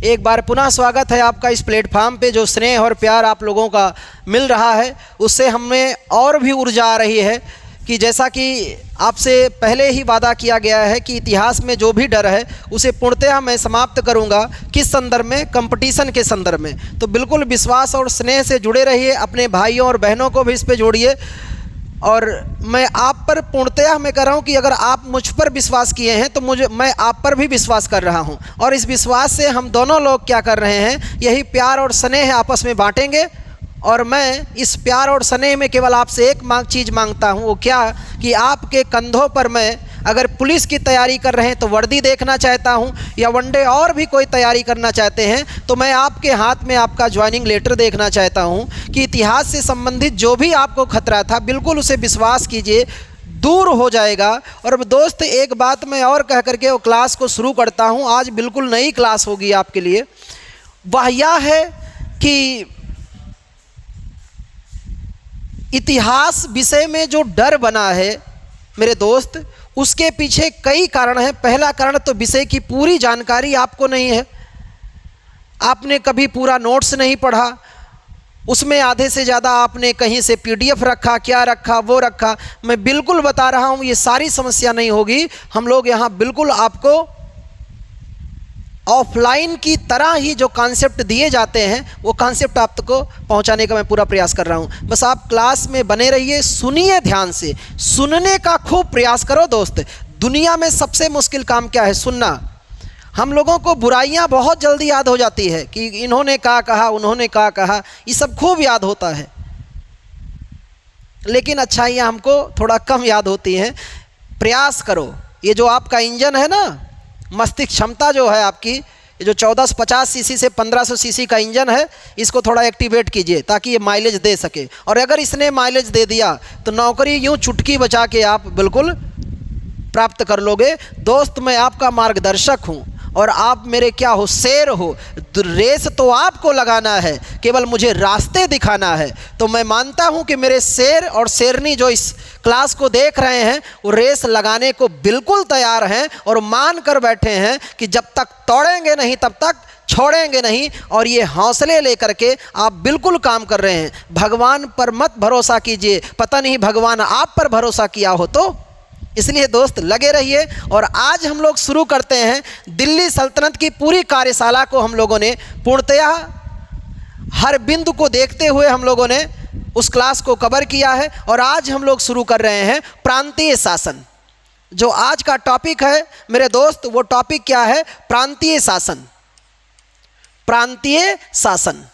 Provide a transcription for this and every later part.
एक बार पुनः स्वागत है आपका इस प्लेटफार्म पे। जो स्नेह और प्यार आप लोगों का मिल रहा है उससे हमें और भी ऊर्जा आ रही है कि जैसा कि आपसे पहले ही वादा किया गया है कि इतिहास में जो भी डर है उसे पूर्णतः मैं समाप्त करूंगा। किस संदर्भ में? कंपटीशन के संदर्भ में। तो बिल्कुल विश्वास और स्नेह से जुड़े रहिए, अपने भाइयों और बहनों को भी इस पे जोड़िए। और मैं आप पर पूर्णतः मैं कर रहा हूँ कि अगर आप मुझ पर विश्वास किए हैं तो मैं आप पर भी विश्वास कर रहा हूँ। और इस विश्वास से हम दोनों लोग क्या कर रहे हैं, यही प्यार और स्नेह आपस में बांटेंगे। और मैं इस प्यार और स्नेह में केवल आपसे एक चीज़ मांगता हूँ, वो क्या कि आपके कंधों पर मैं अगर पुलिस की तैयारी कर रहे हैं तो वर्दी देखना चाहता हूँ, या वनडे और भी कोई तैयारी करना चाहते हैं तो मैं आपके हाथ में आपका ज्वाइनिंग लेटर देखना चाहता हूँ कि इतिहास से संबंधित जो भी आपको खतरा था बिल्कुल उसे विश्वास कीजिए, दूर हो जाएगा। और अब दोस्त एक बात मैं और कह करके वो क्लास को शुरू करता हूँ। आज बिल्कुल नई क्लास होगी आपके लिए। वह यह है कि इतिहास विषय में जो डर बना है मेरे दोस्त, उसके पीछे कई कारण हैं। पहला कारण तो विषय की पूरी जानकारी आपको नहीं है, आपने कभी पूरा नोट्स नहीं पढ़ा, उसमें आधे से ज़्यादा आपने कहीं से पीडीएफ रखा, क्या रखा वो रखा। मैं बिल्कुल बता रहा हूँ ये सारी समस्या नहीं होगी। हम लोग यहाँ बिल्कुल आपको ऑफलाइन की तरह ही जो कॉन्सेप्ट दिए जाते हैं वो कॉन्सेप्ट आपको पहुंचाने का मैं पूरा प्रयास कर रहा हूं। बस आप क्लास में बने रहिए, सुनिए ध्यान से, सुनने का खूब प्रयास करो दोस्त। दुनिया में सबसे मुश्किल काम क्या है? सुनना। हम लोगों को बुराइयां बहुत जल्दी याद हो जाती है कि इन्होंने क्या कहा, उन्होंने क्या कहा, ये सब खूब याद होता है, लेकिन अच्छाइयाँ हमको थोड़ा कम याद होती हैं। प्रयास करो। ये जो आपका इंजन है ना, मस्तिष्क क्षमता जो है आपकी, ये जो 1450 सीसी से 1500 सीसी का इंजन है, इसको थोड़ा एक्टिवेट कीजिए ताकि ये माइलेज दे सके। और अगर इसने माइलेज दे दिया तो नौकरी यूं चुटकी बजा के आप बिल्कुल प्राप्त कर लोगे। दोस्त मैं आपका मार्गदर्शक हूं और आप मेरे क्या हो, शेर हो। रेस तो आपको लगाना है, केवल मुझे रास्ते दिखाना है। तो मैं मानता हूं कि मेरे शेर और शेरनी जो इस क्लास को देख रहे हैं वो रेस लगाने को बिल्कुल तैयार हैं और मान कर बैठे हैं कि जब तक तोड़ेंगे नहीं तब तक छोड़ेंगे नहीं। और ये हौसले लेकर के आप बिल्कुल काम कर रहे हैं। भगवान पर मत भरोसा कीजिए, पता नहीं भगवान आप पर भरोसा किया हो तो। इसलिए दोस्त लगे रहिए। और आज हम लोग शुरू करते हैं दिल्ली सल्तनत की पूरी कार्यशाला को। हम लोगों ने पूर्णतया हर बिंदु को देखते हुए हम लोगों ने उस क्लास को कवर किया है। और आज हम लोग शुरू कर रहे हैं प्रांतीय शासन। जो आज का टॉपिक है मेरे दोस्त, वो टॉपिक क्या है? प्रांतीय शासन। प्रांतीय शासन।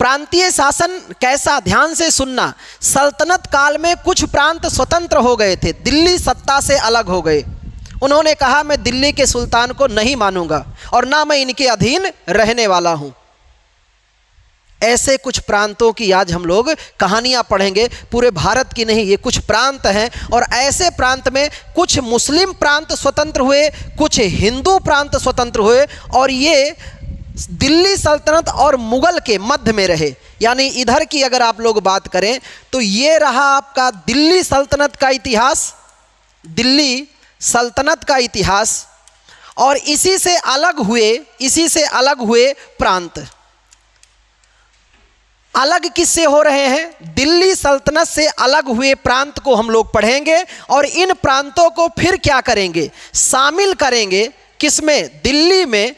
प्रांतीय शासन कैसा? ध्यान से सुनना। सल्तनत काल में कुछ प्रांत स्वतंत्र हो गए थे, दिल्ली सत्ता से अलग हो गए। उन्होंने कहा मैं दिल्ली के सुल्तान को नहीं मानूंगा और ना मैं इनके अधीन रहने वाला हूं। ऐसे कुछ प्रांतों की आज हम लोग कहानियां पढ़ेंगे। पूरे भारत की नहीं, ये कुछ प्रांत हैं। और ऐसे प्रांत में कुछ मुस्लिम प्रांत स्वतंत्र हुए, कुछ हिंदू प्रांत स्वतंत्र हुए, और ये दिल्ली सल्तनत और मुगल के मध्य में रहे। यानी इधर की अगर आप लोग बात करें तो ये रहा आपका दिल्ली सल्तनत का इतिहास, दिल्ली सल्तनत का इतिहास। और इसी से अलग हुए प्रांत। अलग किससे हो रहे हैं? दिल्ली सल्तनत से अलग हुए प्रांत को हम लोग पढ़ेंगे। और इन प्रांतों को फिर क्या करेंगे? शामिल करेंगे। किसमें? दिल्ली में।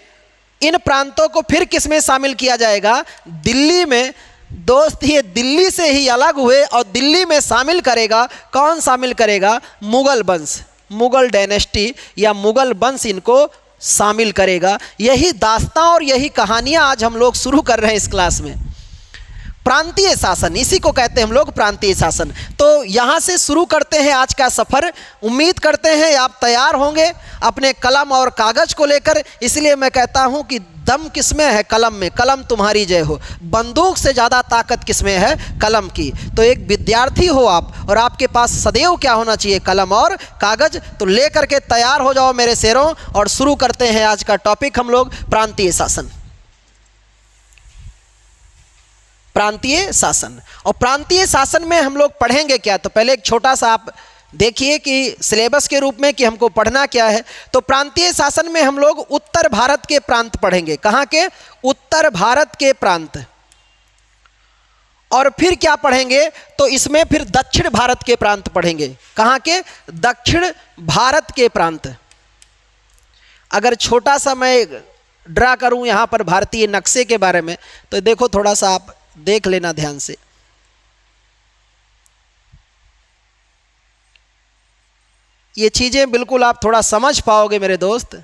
इन प्रांतों को फिर किसमें शामिल किया जाएगा? दिल्ली में। दोस्त ये दिल्ली से ही अलग हुए और दिल्ली में शामिल करेगा। कौन शामिल करेगा? मुगल वंश, मुगल डायनेस्टी या मुगल वंश इनको शामिल करेगा। यही दास्तां और यही कहानियां आज हम लोग शुरू कर रहे हैं इस क्लास में। प्रांतीय शासन, इसी को कहते हैं हम लोग प्रांतीय शासन। तो यहाँ से शुरू करते हैं आज का सफ़र। उम्मीद करते हैं आप तैयार होंगे अपने कलम और कागज़ को लेकर। इसलिए मैं कहता हूँ कि दम किसमें है? कलम में। कलम तुम्हारी जय हो। बंदूक से ज़्यादा ताकत किसमें है? कलम की। तो एक विद्यार्थी हो आप और आपके पास सदैव क्या होना चाहिए? कलम और कागज़। तो ले करके तैयार हो जाओ मेरे शेरों और शुरू करते हैं आज का टॉपिक हम लोग प्रांतीय शासन। प्रांतीय शासन। और प्रांतीय शासन में हम लोग पढ़ेंगे क्या? तो पहले एक छोटा सा आप देखिए कि सिलेबस के रूप में कि हमको पढ़ना क्या है। तो प्रांतीय शासन में हम लोग उत्तर भारत के प्रांत पढ़ेंगे। कहाँ के? उत्तर भारत के प्रांत। और फिर क्या पढ़ेंगे? तो इसमें फिर दक्षिण भारत के प्रांत पढ़ेंगे। कहाँ के? दक्षिण भारत के प्रांत। अगर छोटा सा मैं ड्रा करूं यहाँ पर भारतीय नक्शे के बारे में, तो देखो थोड़ा सा आप देख लेना ध्यान से। ये चीजें बिल्कुल आप थोड़ा समझ पाओगे मेरे दोस्त।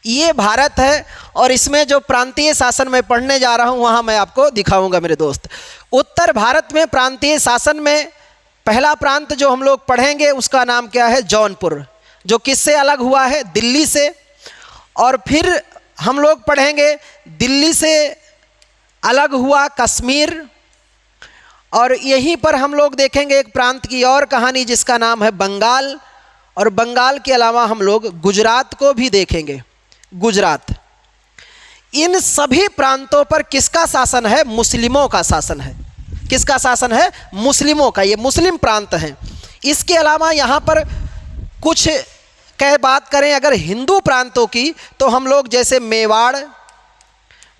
ये भारत है और इसमें जो प्रांतीय शासन में पढ़ने जा रहा हूं वहां मैं आपको दिखाऊंगा मेरे दोस्त। उत्तर भारत में प्रांतीय शासन में पहला प्रांत जो हम लोग पढ़ेंगे उसका नाम क्या है? जौनपुर, जो किससे अलग हुआ है? दिल्ली से। और फिर हम लोग पढ़ेंगे दिल्ली से अलग हुआ कश्मीर। और यहीं पर हम लोग देखेंगे एक प्रांत की और कहानी जिसका नाम है बंगाल। और बंगाल के अलावा हम लोग गुजरात को भी देखेंगे। गुजरात। इन सभी प्रांतों पर किसका शासन है? मुस्लिमों का शासन है। किसका शासन है? मुस्लिमों का। ये मुस्लिम प्रांत हैं। इसके अलावा यहाँ पर कुछ बात करें अगर हिंदू प्रांतों की, तो हम लोग जैसे मेवाड़,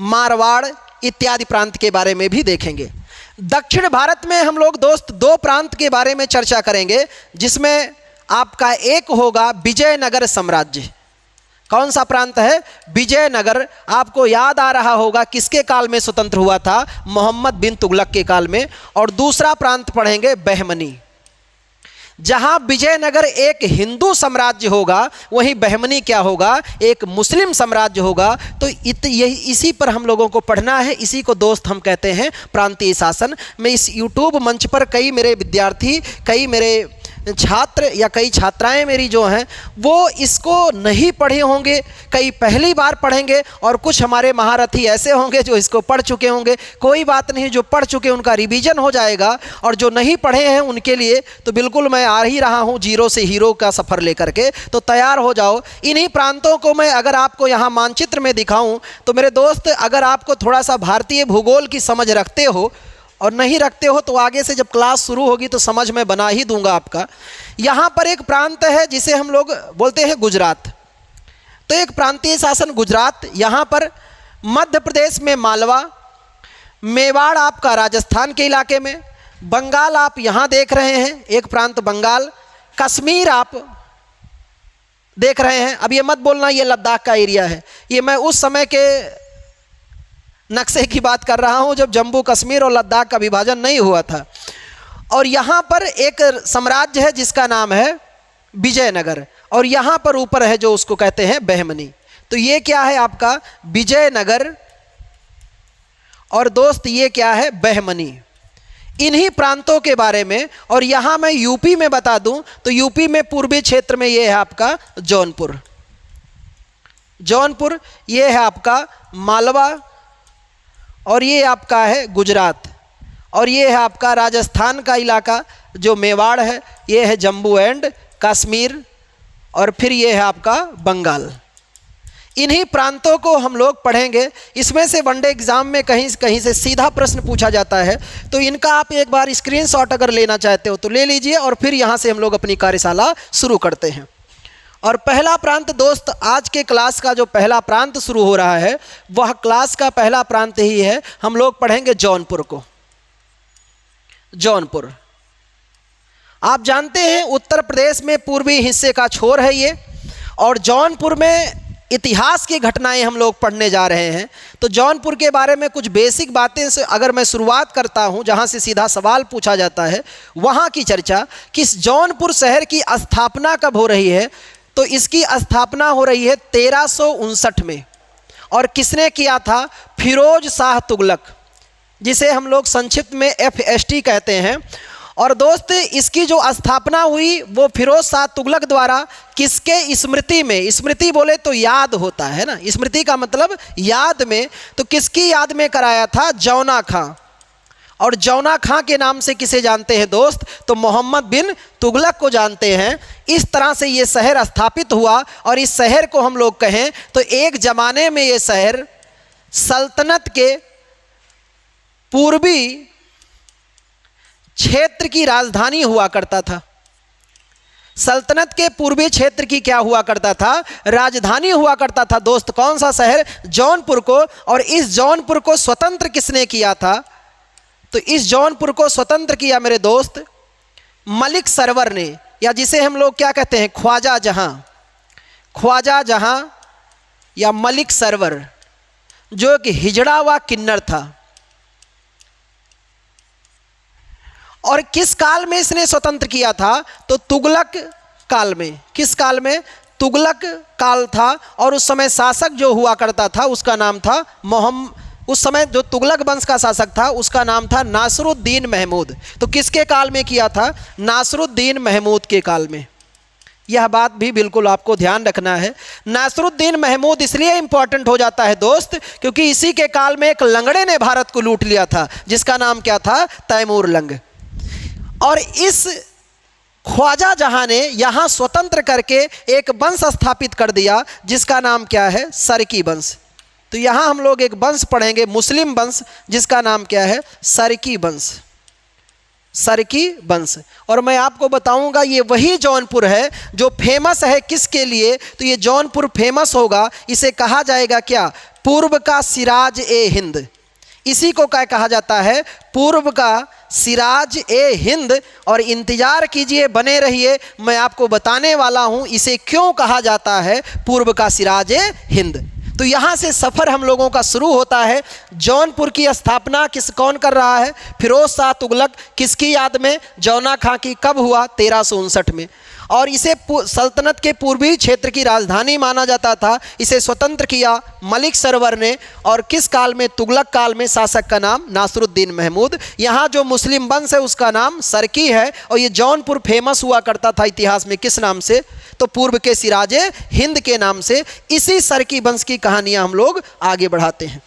मारवाड़ इत्यादि प्रांत के बारे में भी देखेंगे। दक्षिण भारत में हम लोग दोस्त दो प्रांत के बारे में चर्चा करेंगे, जिसमें आपका एक होगा विजयनगर साम्राज्य। कौन सा प्रांत है? विजयनगर। आपको याद आ रहा होगा किसके काल में स्वतंत्र हुआ था? मोहम्मद बिन तुगलक के काल में। और दूसरा प्रांत पढ़ेंगे बहमनी। जहां विजयनगर एक हिंदू साम्राज्य होगा, वहीं बहमनी क्या होगा? एक मुस्लिम साम्राज्य होगा। तो यही इसी पर हम लोगों को पढ़ना है। इसी को दोस्त हम कहते हैं प्रांतीय शासन। मैं इस यूट्यूब मंच पर कई मेरे विद्यार्थी, कई मेरे छात्र या कई छात्राएं मेरी जो हैं वो इसको नहीं पढ़े होंगे, कई पहली बार पढ़ेंगे, और कुछ हमारे महारथी ऐसे होंगे जो इसको पढ़ चुके होंगे। कोई बात नहीं, जो पढ़ चुके उनका रिवीजन हो जाएगा, और जो नहीं पढ़े हैं उनके लिए तो बिल्कुल मैं आ ही रहा हूँ जीरो से हीरो का सफ़र लेकर के। तो तैयार हो जाओ। इन्हीं प्रांतों को मैं अगर आपको यहाँ मानचित्र में दिखाऊँ तो मेरे दोस्त, अगर आपको थोड़ा सा भारतीय भूगोल की समझ रखते हो और नहीं रखते हो तो आगे से जब क्लास शुरू होगी तो समझ में बना ही दूंगा आपका। यहाँ पर एक प्रांत है जिसे हम लोग बोलते हैं गुजरात। तो एक प्रांतीय शासन गुजरात। यहाँ पर मध्य प्रदेश में मालवा, मेवाड़ आपका राजस्थान के इलाके में, बंगाल आप यहाँ देख रहे हैं एक प्रांत बंगाल, कश्मीर आप देख रहे हैं। अब ये मत बोलना ये लद्दाख का एरिया है, ये मैं उस समय के नक्शे की बात कर रहा हूँ जब जम्मू कश्मीर और लद्दाख का विभाजन नहीं हुआ था। और यहाँ पर एक साम्राज्य है जिसका नाम है विजयनगर, और यहाँ पर ऊपर है जो उसको कहते हैं बहमनी। तो ये क्या है आपका? विजयनगर। और दोस्त ये क्या है? बहमनी। इन्हीं प्रांतों के बारे में। और यहाँ मैं यूपी में बता दूं तो यूपी में पूर्वी क्षेत्र में ये है आपका जौनपुर। जौनपुर ये है आपका मालवा, और ये आपका है गुजरात, और ये है आपका राजस्थान का इलाका जो मेवाड़ है, ये है जम्मू एंड कश्मीर, और फिर ये है आपका बंगाल। इन्हीं प्रांतों को हम लोग पढ़ेंगे। इसमें से वनडे एग्जाम में कहीं कहीं से सीधा प्रश्न पूछा जाता है, तो इनका आप एक बार स्क्रीनशॉट अगर लेना चाहते हो तो ले लीजिए, और फिर यहाँ से हम लोग अपनी कार्यशाला शुरू करते हैं। और पहला प्रांत दोस्त, आज के क्लास का जो पहला प्रांत शुरू हो रहा है वह क्लास का पहला प्रांत ही है। हम लोग पढ़ेंगे जौनपुर को। जौनपुर आप जानते हैं उत्तर प्रदेश में पूर्वी हिस्से का छोर है ये, और जौनपुर में इतिहास की घटनाएं हम लोग पढ़ने जा रहे हैं। तो जौनपुर के बारे में कुछ बेसिक बातें से अगर मैं शुरुआत करता हूं, जहां से सीधा सवाल पूछा जाता है वहां की चर्चा, किस जौनपुर शहर की स्थापना कब हो रही है? तो इसकी स्थापना हो रही है 1359 में। और किसने किया था? फिरोज शाह तुगलक, जिसे हम लोग संक्षिप्त में FST कहते हैं। और दोस्त इसकी जो स्थापना हुई वो फिरोज शाह तुगलक द्वारा किसके स्मृति में? स्मृति बोले तो याद होता है ना, स्मृति का मतलब याद में। तो किसकी याद में कराया था? जौना खां। और जौना खां के नाम से किसे जानते हैं दोस्त? तो मोहम्मद बिन तुगलक को जानते हैं। इस तरह से ये शहर स्थापित हुआ। और इस शहर को हम लोग कहें तो एक ज़माने में ये शहर सल्तनत के पूर्वी क्षेत्र की राजधानी हुआ करता था। सल्तनत के पूर्वी क्षेत्र की क्या हुआ करता था? राजधानी हुआ करता था दोस्त। कौन सा शहर? जौनपुर को। और इस जौनपुर को स्वतंत्र किसने किया था? तो इस जौनपुर को स्वतंत्र किया मेरे दोस्त मलिक सरवर ने, या जिसे हम लोग क्या कहते हैं, ख्वाजा जहां। ख्वाजा जहां या मलिक सरवर, जो एक हिजड़ा व किन्नर था। और किस काल में इसने स्वतंत्र किया था? तो तुगलक काल में। किस काल में? तुगलक काल था। और उस समय शासक जो हुआ करता था उसका नाम था उस समय जो तुगलक वंश का शासक था उसका नाम था नासरुद्दीन महमूद। तो किसके काल में किया था? नासरुद्दीन महमूद के काल में। यह बात भी बिल्कुल आपको ध्यान रखना है। नासरुद्दीन महमूद इसलिए इंपॉर्टेंट हो जाता है दोस्त क्योंकि इसी के काल में एक लंगड़े ने भारत को लूट लिया था जिसका नाम क्या था? तैमूर लंग। और इस ख्वाजा जहां ने यहां स्वतंत्र करके एक वंश स्थापित कर दिया जिसका नाम क्या है? सरकी वंश। तो यहां हम लोग एक वंश पढ़ेंगे, मुस्लिम वंश, जिसका नाम क्या है? सरकी वंश। सरकी वंश। और मैं आपको बताऊंगा ये वही जौनपुर है जो फेमस है किसके लिए? तो ये जौनपुर फेमस होगा, इसे कहा जाएगा क्या? पूर्व का सिराज ए हिंद। इसी को क्या कहा जाता है? पूर्व का सिराज ए हिंद। और इंतजार कीजिए, बने रहिए, मैं आपको बताने वाला हूं इसे क्यों कहा जाता है पूर्व का सिराज ए हिंद। तो यहाँ से सफ़र हम लोगों का शुरू होता है। जौनपुर की स्थापना कौन कर रहा है? फिरोज शाह तुगलक। किसकी याद में? जौना खां की। कब हुआ? 1359 में। और इसे सल्तनत के पूर्वी क्षेत्र की राजधानी माना जाता था। इसे स्वतंत्र किया मलिक सरवर ने। और किस काल में? तुगलक काल में। शासक का नाम नासरुद्दीन महमूद। यहाँ जो मुस्लिम वंश है उसका नाम सरकी है। और ये जौनपुर फेमस हुआ करता था इतिहास में किस नाम से? तो पूर्व के सिराजे हिंद के नाम से। इसी सरकी वंश की कहानियां हम लोग आगे बढ़ाते हैं।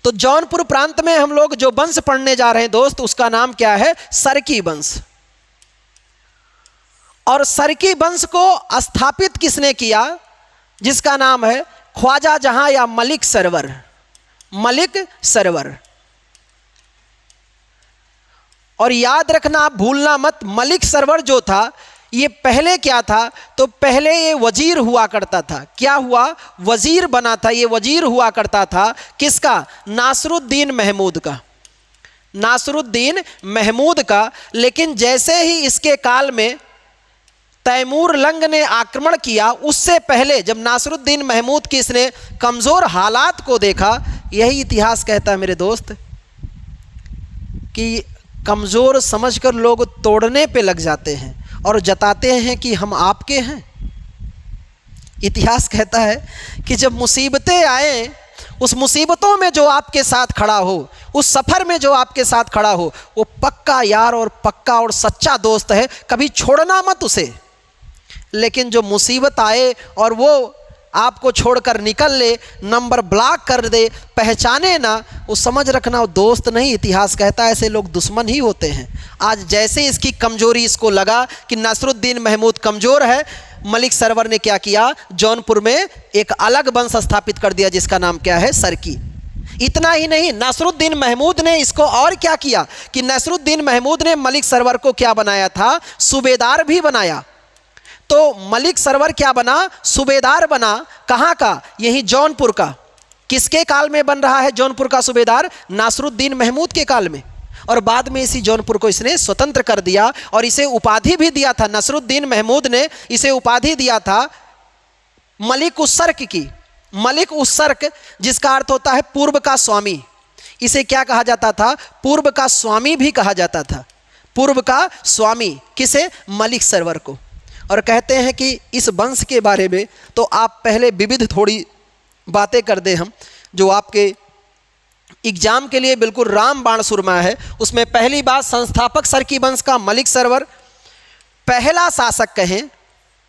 तो जौनपुर प्रांत में हम लोग जो वंश पढ़ने जा रहे हैं दोस्त उसका नाम क्या है? सरकी वंश। और सरकी वंश को स्थापित किसने किया? जिसका नाम है ख्वाजा जहां या मलिक सरवर। मलिक सरवर। और याद रखना, आप भूलना मत, मलिक सरवर जो था ये पहले क्या था? तो पहले ये वजीर हुआ करता था। क्या हुआ? वजीर बना था। ये वजीर हुआ करता था किसका? नासरुद्दीन महमूद का। नासरुद्दीन महमूद का। लेकिन जैसे ही इसके काल में तैमूर लंग ने आक्रमण किया, उससे पहले जब नासरुद्दीन महमूद की इसने कमज़ोर हालात को देखा, यही इतिहास कहता है मेरे दोस्त कि कमज़ोर समझकर लोग तोड़ने पे लग जाते हैं और जताते हैं कि हम आपके हैं। इतिहास कहता है कि जब मुसीबतें आए, उस मुसीबतों में जो आपके साथ खड़ा हो, उस सफ़र में जो आपके साथ खड़ा हो, वो पक्का यार और पक्का और सच्चा दोस्त है, कभी छोड़ना मत उसे। लेकिन जो मुसीबत आए और वो आपको छोड़कर निकल ले, नंबर ब्लॉक कर दे, पहचाने ना, वो समझ रखना वो दोस्त नहीं। इतिहास कहता है ऐसे लोग दुश्मन ही होते हैं। आज जैसे इसकी कमजोरी इसको लगा कि नासरुद्दीन महमूद कमज़ोर है, मलिक सरवर ने क्या किया? जौनपुर में एक अलग वंश स्थापित कर दिया जिसका नाम क्या है? सरकी। इतना ही नहीं, नासरुद्दीन महमूद ने इसको और क्या किया कि नासरुद्दीन महमूद ने मलिक सरवर को क्या बनाया था? सूबेदार भी बनाया। तो मलिक सरवर क्या बना? सूबेदार बना। कहाँ का? यही जौनपुर का। किसके काल में बन रहा है जौनपुर का सूबेदार? नासरुद्दीन महमूद के काल में। और बाद में इसी जौनपुर को इसने स्वतंत्र कर दिया और इसे उपाधि भी दिया था। नासरुद्दीन महमूद ने इसे उपाधि दिया था मलिक उस-सर्क की। मलिक उस-सर्क जिसका अर्थ होता है पूर्व का स्वामी। इसे क्या कहा जाता था? पूर्व का स्वामी भी कहा जाता था। पूर्व का स्वामी किसे? मलिक सरवर को। और कहते हैं कि इस वंश के बारे में तो आप पहले विविध थोड़ी बातें कर दें हम, जो आपके एग्जाम के लिए बिल्कुल रामबाण सुरमा है। उसमें पहली बात, संस्थापक सरकी वंश का मलिक सरवर। पहला शासक कहें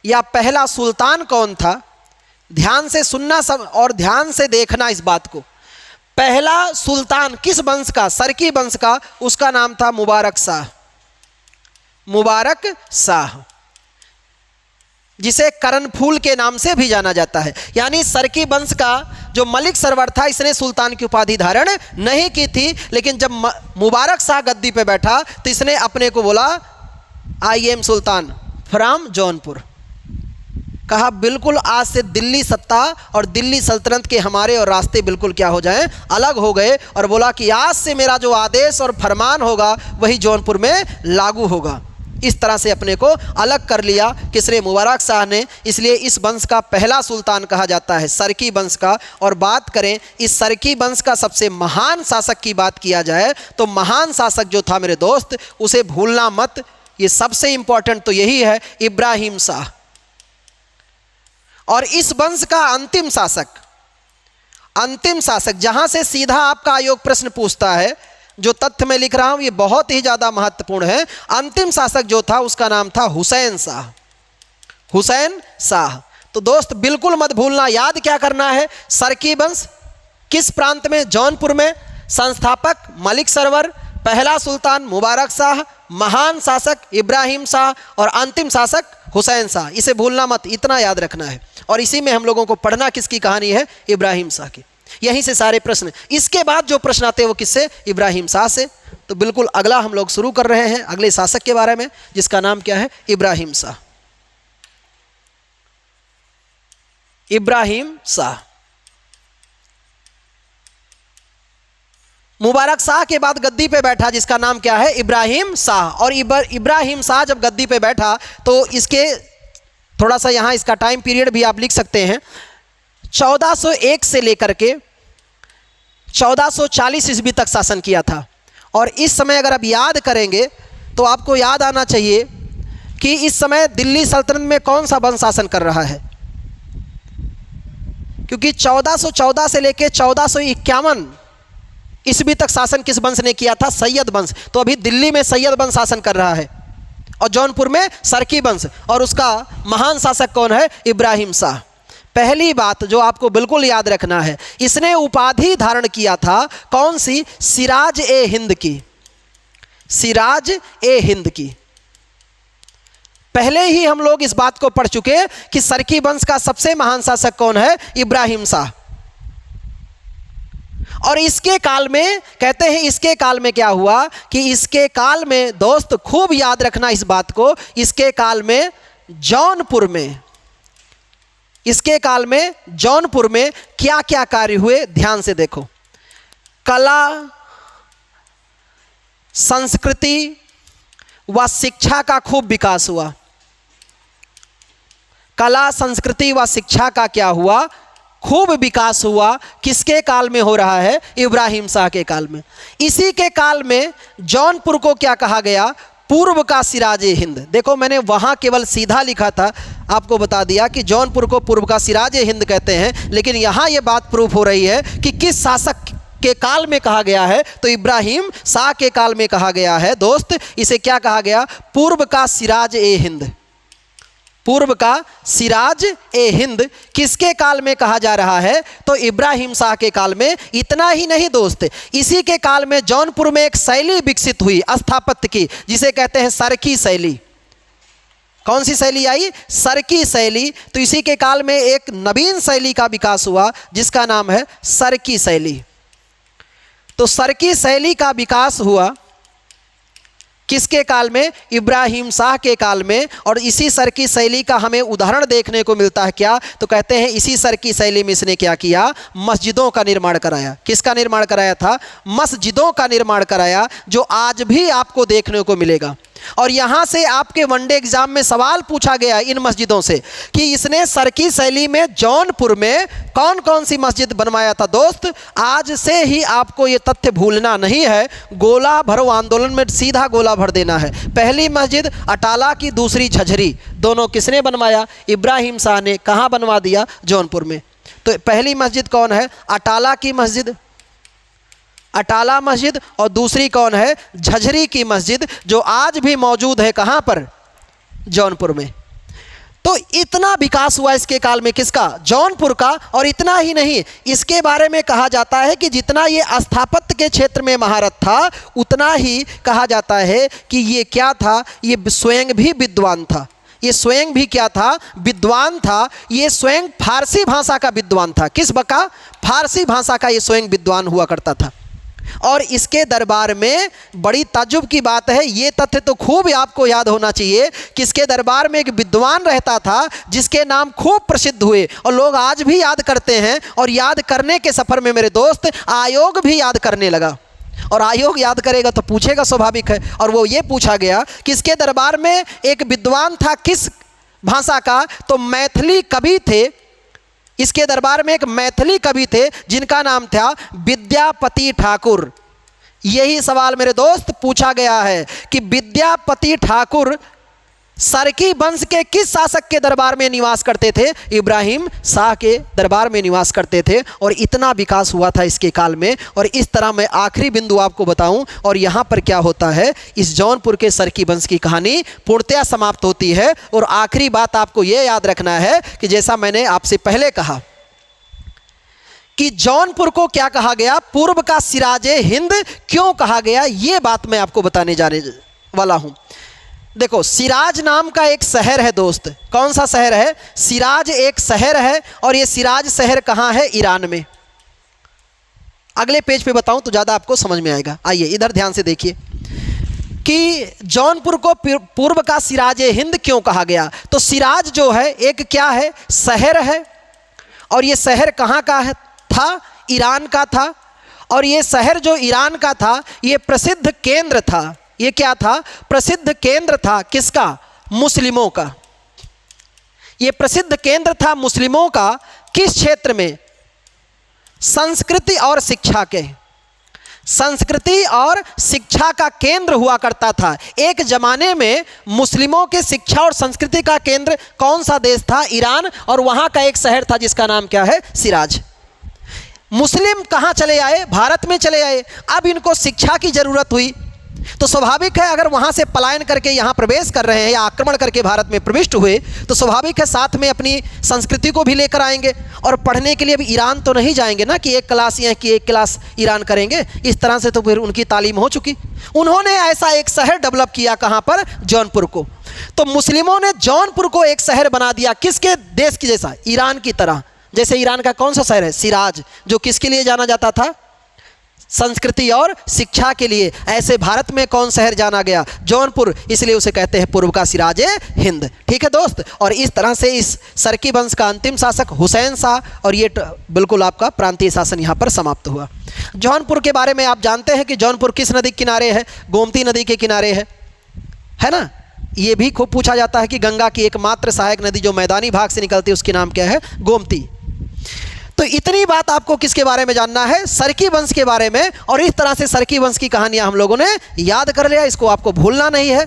या पहला सुल्तान कौन था? ध्यान से सुनना सब और ध्यान से देखना इस बात को। पहला सुल्तान किस वंश का? सरकी वंश का। उसका नाम था मुबारक शाह। मुबारक शाह, जिसे करण फूल के नाम से भी जाना जाता है। यानी सरकी वंश का जो मलिक सरवर था, इसने सुल्तान की उपाधि धारण नहीं की थी, लेकिन जब मुबारक शाह गद्दी पे बैठा तो इसने अपने को बोला I am Sultan from Jaunpur. कहा बिल्कुल आज से दिल्ली सत्ता और दिल्ली सल्तनत के हमारे और रास्ते बिल्कुल क्या हो जाएं, अलग हो गए। और बोला कि आज से मेरा जो आदेश और फरमान होगा वही जौनपुर में लागू होगा। इस तरह से अपने को अलग कर लिया किसने, मुबारक शाह ने। इसलिए इस वंश का पहला सुल्तान कहा जाता है, सरकी वंश का। और बात करें इस सरकी वंश का सबसे महान शासक की बात किया जाए तो महान शासक जो था मेरे दोस्त, उसे भूलना मत, ये सबसे इंपॉर्टेंट तो यही है, इब्राहिम शाह। और इस वंश का अंतिम शासक जहां से सीधा आपका आयोग प्रश्न पूछता है, जो तथ्य मैं लिख रहा हूं ये बहुत ही ज्यादा महत्वपूर्ण है। अंतिम शासक जो था उसका नाम था हुसैन शाह। तो दोस्त बिल्कुल मत भूलना, याद क्या करना है, सरकी वंश किस प्रांत में, जौनपुर में। संस्थापक मलिक सरवर, पहला सुल्तान मुबारक शाह, महान शासक इब्राहिम शाह और अंतिम शासक हुसैन शाह। इसे भूलना मत, इतना याद रखना है। और इसी में हम लोगों को पढ़ना किसकी कहानी है, इब्राहिम शाह की। यहीं से सारे प्रश्न, इसके बाद जो प्रश्न आते हैं वो किससे, इब्राहिम शाह से। तो बिल्कुल अगला हम लोग शुरू कर रहे हैं अगले शासक के बारे में, जिसका नाम क्या है, इब्राहिम शाह। इब्राहिम शाह मुबारक शाह के बाद गद्दी पे बैठा, जिसका नाम क्या है, इब्राहिम शाह। और इब्राहिम शाह जब गद्दी पे बैठा तो इसके थोड़ा सा यहाँ इसका टाइम पीरियड भी आप लिख सकते हैं, 1401 से लेकर के 1440 ईस्वी तक शासन किया था। और इस समय अगर आप याद करेंगे तो आपको याद आना चाहिए कि इस समय दिल्ली सल्तनत में कौन सा वंश शासन कर रहा है, क्योंकि 1414 से लेकर 1451 ईस्वी तक शासन किस वंश ने किया था, सैयद वंश। तो अभी दिल्ली में सैयद वंश शासन कर रहा है और जौनपुर में सरकी वंश। और उसका महान शासक कौन है, इब्राहिम शाह। पहली बात जो आपको बिल्कुल याद रखना है, इसने उपाधि धारण किया था कौन सी, सिराज ए हिंद की। सिराज ए हिंद की पहले ही हम लोग इस बात को पढ़ चुके कि सरकी वंश का सबसे महान शासक कौन है, इब्राहिम शाह। और इसके काल में कहते हैं, इसके काल में क्या हुआ कि इसके काल में दोस्त खूब याद रखना इस बात को, इसके काल में जौनपुर में, इसके काल में जौनपुर में क्या क्या कार्य हुए, ध्यान से देखो। कला, संस्कृति व शिक्षा का खूब विकास हुआ। कला, संस्कृति व शिक्षा का क्या हुआ, खूब विकास हुआ। किसके काल में हो रहा है, इब्राहिम शाह के काल में। इसी के काल में जौनपुर को क्या कहा गया, पूर्व का सिराज ए हिंद। देखो मैंने वहाँ केवल सीधा लिखा था, आपको बता दिया कि जौनपुर को पूर्व का सिराज ए हिंद कहते हैं, लेकिन यहाँ ये बात प्रूफ हो रही है कि किस शासक के काल में कहा गया है, तो इब्राहिम शाह के काल में कहा गया है। दोस्त इसे क्या कहा गया, पूर्व का सिराज ए हिंद। पूर्व का सिराज ए हिंद किसके काल में कहा जा रहा है, तो इब्राहिम शाह के काल में। इतना ही नहीं दोस्त, इसी के काल में जौनपुर में एक शैली विकसित हुई स्थापत्य की, जिसे कहते हैं सरकी शैली। कौन सी शैली आई, सरकी शैली। तो इसी के काल में एक नवीन शैली का विकास हुआ जिसका नाम है सरकी शैली। तो सरकी शैली का विकास हुआ किसके काल में, इब्राहिम शाह के काल में। और इसी सरकी शैली का हमें उदाहरण देखने को मिलता है क्या, तो कहते हैं इसी सरकी शैली में इसने क्या किया, मस्जिदों का निर्माण कराया। किसका निर्माण कराया था, मस्जिदों का निर्माण कराया, जो आज भी आपको देखने को मिलेगा। और यहाँ से आपके वनडे एग्जाम में सवाल पूछा गया इन मस्जिदों से कि इसने सरकी शैली में जौनपुर में कौन कौन सी मस्जिद बनवाया था। दोस्त आज से ही आपको ये तथ्य भूलना नहीं है, गोला भरो आंदोलन में सीधा गोला भर देना है। पहली मस्जिद अटाला की, दूसरी झझरी, दोनों किसने बनवाया, इब्राहिम शाह ने। कहाँ बनवा दिया, जौनपुर में। तो पहली मस्जिद कौन है, अटाला की मस्जिद, अटाला मस्जिद। और दूसरी कौन है, झझरी की मस्जिद, जो आज भी मौजूद है कहाँ पर, जौनपुर में। तो इतना विकास हुआ इसके काल में, किसका, जौनपुर का। और इतना ही नहीं, इसके बारे में कहा जाता है कि जितना ये स्थापत्य के क्षेत्र में महारत था, उतना ही कहा जाता है कि ये क्या था, ये स्वयं भी विद्वान था। ये स्वयं भी क्या था, विद्वान था। ये स्वयं फारसी भाषा का विद्वान था। किस बका? फारसी भाषा का ये स्वयं विद्वान हुआ करता था। और इसके दरबार में बड़ी ताज्जुब की बात है, ये तथ्य तो खूब आपको याद होना चाहिए कि इसके दरबार में एक विद्वान रहता था जिसके नाम खूब प्रसिद्ध हुए और लोग आज भी याद करते हैं। और याद करने के सफ़र में मेरे दोस्त आयोग भी याद करने लगा। और आयोग याद करेगा तो पूछेगा, स्वाभाविक है। और वो ये पूछा गया कि इसके दरबार में एक विद्वान था किस भाषा का? तो मैथिली कवि थे। इसके दरबार में एक मैथिली कवि थे जिनका नाम था विद्यापति ठाकुर। यही सवाल मेरे दोस्त पूछा गया है कि विद्यापति ठाकुर सरकी वंश के किस शासक के दरबार में निवास करते थे? इब्राहिम शाह के दरबार में निवास करते थे। और इतना विकास हुआ था इसके काल में। और इस तरह मैं आखिरी बिंदु आपको बताऊं, और यहाँ पर क्या होता है, इस जौनपुर के सरकी वंश की कहानी पूर्णतया समाप्त होती है। और आखिरी बात आपको ये याद रखना है कि जैसा मैंने आपसे पहले कहा कि जौनपुर को क्या कहा गया, पूर्व का सिराजे हिंद क्यों कहा गया, ये बात मैं आपको बताने जाने वाला हूँ। देखो, सिराज नाम का एक शहर है दोस्त। कौन सा शहर है? सिराज एक शहर है। और ये सिराज शहर कहाँ है? ईरान में। अगले पेज पे बताऊं तो ज़्यादा आपको समझ में आएगा। आइए इधर ध्यान से देखिए कि जौनपुर को पूर्व का सिराज हिंद क्यों कहा गया। तो सिराज जो है एक क्या है? शहर है। और ये शहर कहाँ का है था? ईरान का था। और ये शहर जो ईरान का था ये प्रसिद्ध केंद्र था। ये क्या था? प्रसिद्ध केंद्र था। किसका? मुस्लिमों का। ये प्रसिद्ध केंद्र था मुस्लिमों का। किस क्षेत्र में? संस्कृति और शिक्षा के। संस्कृति और शिक्षा का केंद्र हुआ करता था। एक जमाने में मुस्लिमों के शिक्षा और संस्कृति का केंद्र कौन सा देश था? ईरान। और वहाँ का एक शहर था जिसका नाम क्या है? सिराज। मुस्लिम कहाँ चले आए? भारत में चले आए। अब इनको शिक्षा की ज़रूरत हुई तो स्वाभाविक है अगर वहाँ से पलायन करके यहाँ प्रवेश कर रहे हैं या आक्रमण करके भारत में प्रविष्ट हुए तो स्वाभाविक है साथ में अपनी संस्कृति को भी लेकर आएंगे। और पढ़ने के लिए भी ईरान तो नहीं जाएंगे ना कि एक क्लास यहाँ की एक क्लास ईरान करेंगे। इस तरह से तो फिर उनकी तालीम हो चुकी। उन्होंने ऐसा एक शहर डेवलप किया। कहाँ पर? जौनपुर को। तो मुस्लिमों ने जौनपुर को एक शहर बना दिया। किसके देश की जैसा? ईरान की तरह। जैसे ईरान का कौन सा शहर है? सिराज, जो किसके लिए जाना जाता था? संस्कृति और शिक्षा के लिए। ऐसे भारत में कौन शहर जाना गया? जौनपुर। इसलिए उसे कहते हैं पूर्व का सिराजे हिंद। ठीक है दोस्त। और इस तरह से इस सरकी वंश का अंतिम शासक हुसैन शाह, और ये बिल्कुल आपका प्रांतीय शासन यहाँ पर समाप्त हुआ। जौनपुर के बारे में आप जानते हैं कि जौनपुर किस नदी के किनारे है? गोमती नदी के किनारे है ना। ये भी खूब पूछा जाता है कि गंगा की एकमात्र सहायक नदी जो मैदानी भाग से निकलती है उसके नाम क्या है? गोमती। तो इतनी बात आपको किसके बारे में जानना है? सरकी वंश के बारे में। और इस तरह से सरकी वंश की कहानियां हम लोगों ने याद कर लिया, इसको आपको भूलना नहीं है।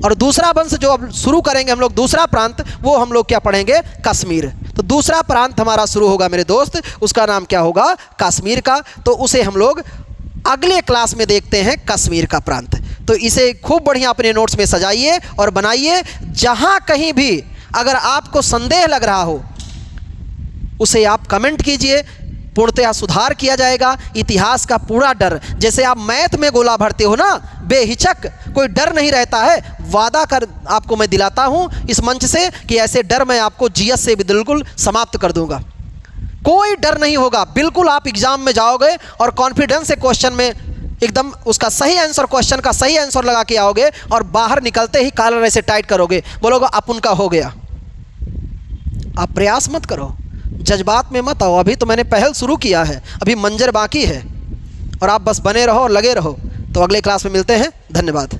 और दूसरा वंश जो अब शुरू करेंगे हम लोग, दूसरा प्रांत, वो हम लोग क्या पढ़ेंगे? कश्मीर। तो दूसरा प्रांत हमारा शुरू होगा मेरे दोस्त, उसका नाम क्या होगा? कश्मीर का। तो उसे हम लोग अगले क्लास में देखते हैं, कश्मीर का प्रांत। तो इसे खूब बढ़िया अपने नोट्स में सजाइए और बनाइए। जहाँ कहीं भी अगर आपको संदेह लग रहा हो उसे आप कमेंट कीजिए, पूर्णतया सुधार किया जाएगा। इतिहास का पूरा डर, जैसे आप मैथ में गोला भरते हो ना, बेहिचक, कोई डर नहीं रहता है। वादा कर आपको मैं दिलाता हूँ इस मंच से कि ऐसे डर मैं आपको जीएस से भी बिल्कुल समाप्त कर दूंगा। कोई डर नहीं होगा। बिल्कुल आप एग्जाम में जाओगे और कॉन्फिडेंस से क्वेश्चन में एकदम उसका सही आंसर, क्वेश्चन का सही आंसर लगा के आओगे और बाहर निकलते ही कॉलर ऐसे टाइट करोगे, बोलोगे अपन का हो गया। आप प्रयास मत करो, जज्बात में मत आओ। अभी तो मैंने पहल शुरू किया है, अभी मंजर बाकी है। और आप बस बने रहो और लगे रहो। तो अगले क्लास में मिलते हैं। धन्यवाद।